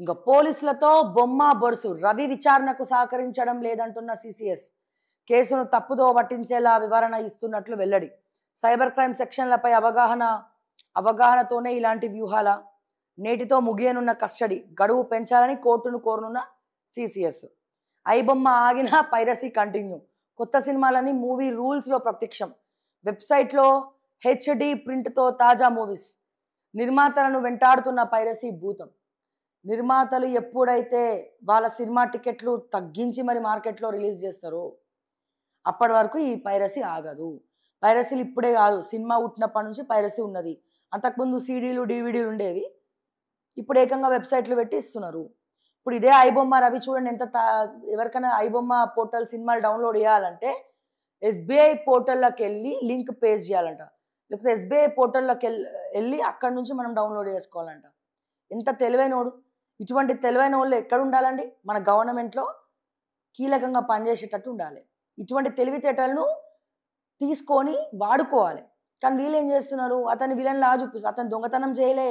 ఇంకా పోలీసులతో బొమ్మ బొరుసు. రవి విచారణకు సహకరించడం లేదంటున్న సిసిఎస్. కేసును తప్పుదో పట్టించేలా వివరణ ఇస్తున్నట్లు వెల్లడి. సైబర్ క్రైమ్ సెక్షన్లపై అవగాహనతోనే ఇలాంటి వ్యూహాల. నేటితో ముగియనున్న కస్టడీ గడువు పెంచాలని కోర్టును కోరనున్న సిసిఎస్. ఐబొమ్మ ఆగిన పైరసీ కంటిన్యూ. కొత్త సినిమాలని మూవీ రూల్స్లో ప్రత్యక్షం. వెబ్సైట్లో హెచ్డి ప్రింట్తో తాజా మూవీస్. నిర్మాతలను వెంటాడుతున్న పైరసీ భూతం. నిర్మాతలు ఎప్పుడైతే వాళ్ళ సినిమా టికెట్లు తగ్గించి మరి మార్కెట్లో రిలీజ్ చేస్తారో అప్పటి వరకు ఈ పైరసీ ఆగదు. పైరసీలు ఇప్పుడే కాదు, సినిమా పుట్టినప్పటి నుంచి పైరసీ ఉన్నది. అంతకుముందు సీడీలు డివిడీలు ఉండేవి, ఇప్పుడు ఏకంగా వెబ్సైట్లు పెట్టి ఇస్తున్నారు. ఇప్పుడు ఇదే ఐబొమ్మ రవి చూడండి ఎంత ఎవరికైనా ఐబొమ్మ పోర్టల్ సినిమాలు డౌన్లోడ్ చేయాలంటే ఎస్బీఐ పోర్టల్లోకి వెళ్ళి లింక్ పేస్ట్ చేయాలంట, లేకపోతే ఎస్బీఐ పోర్టల్లోకి వెళ్ళి అక్కడి నుంచి మనం డౌన్లోడ్ చేసుకోవాలంట. ఎంత తెలివైనోడు! ఇటువంటి తెలివైన వాళ్ళు ఎక్కడ ఉండాలండి? మన గవర్నమెంట్లో కీలకంగా పనిచేసేటట్టు ఉండాలి. ఇటువంటి తెలివితేటలను తీసుకొని వాడుకోవాలి. కానీ వీళ్ళు ఏం చేస్తున్నారు? అతని విలన్ లాగా చూపిస్తారు. అతను దొంగతనం చేయలే,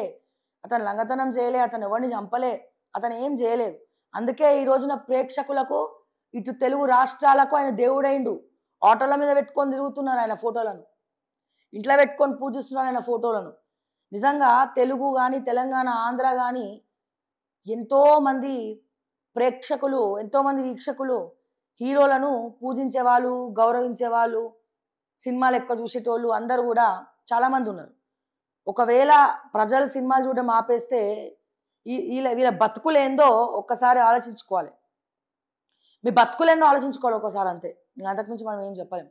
అతను లంగతనం చేయలే, అతను ఎవరిని చంపలే, అతను ఏం చేయలేదు. అందుకే ఈ రోజున ప్రేక్షకులకు ఇటు తెలుగు రాష్ట్రాలకు ఆయన దేవుడైండు. ఆటోల మీద పెట్టుకొని తిరుగుతున్నారు ఆయన ఫోటోలను, ఇంట్లో పెట్టుకొని పూజిస్తున్నారు ఆయన ఫోటోలను. నిజంగా తెలుగు కానీ తెలంగాణ ఆంధ్ర కానీ ఎంతోమంది ప్రేక్షకులు, ఎంతోమంది వీక్షకులు హీరోలను పూజించేవాళ్ళు, గౌరవించేవాళ్ళు, సినిమాలు ఎక్కువ చూసేటోళ్ళు అందరూ కూడా చాలామంది ఉన్నారు. ఒకవేళ ప్రజలు సినిమాలు చూడడం ఆపేస్తే వీళ్ళ బతుకులేందో ఒక్కసారి ఆలోచించుకోవాలి. మీ బతుకులేందో ఆలోచించుకోవాలి ఒక్కసారి, అంతే. అంతకుమించి మనం ఏం చెప్పలేం.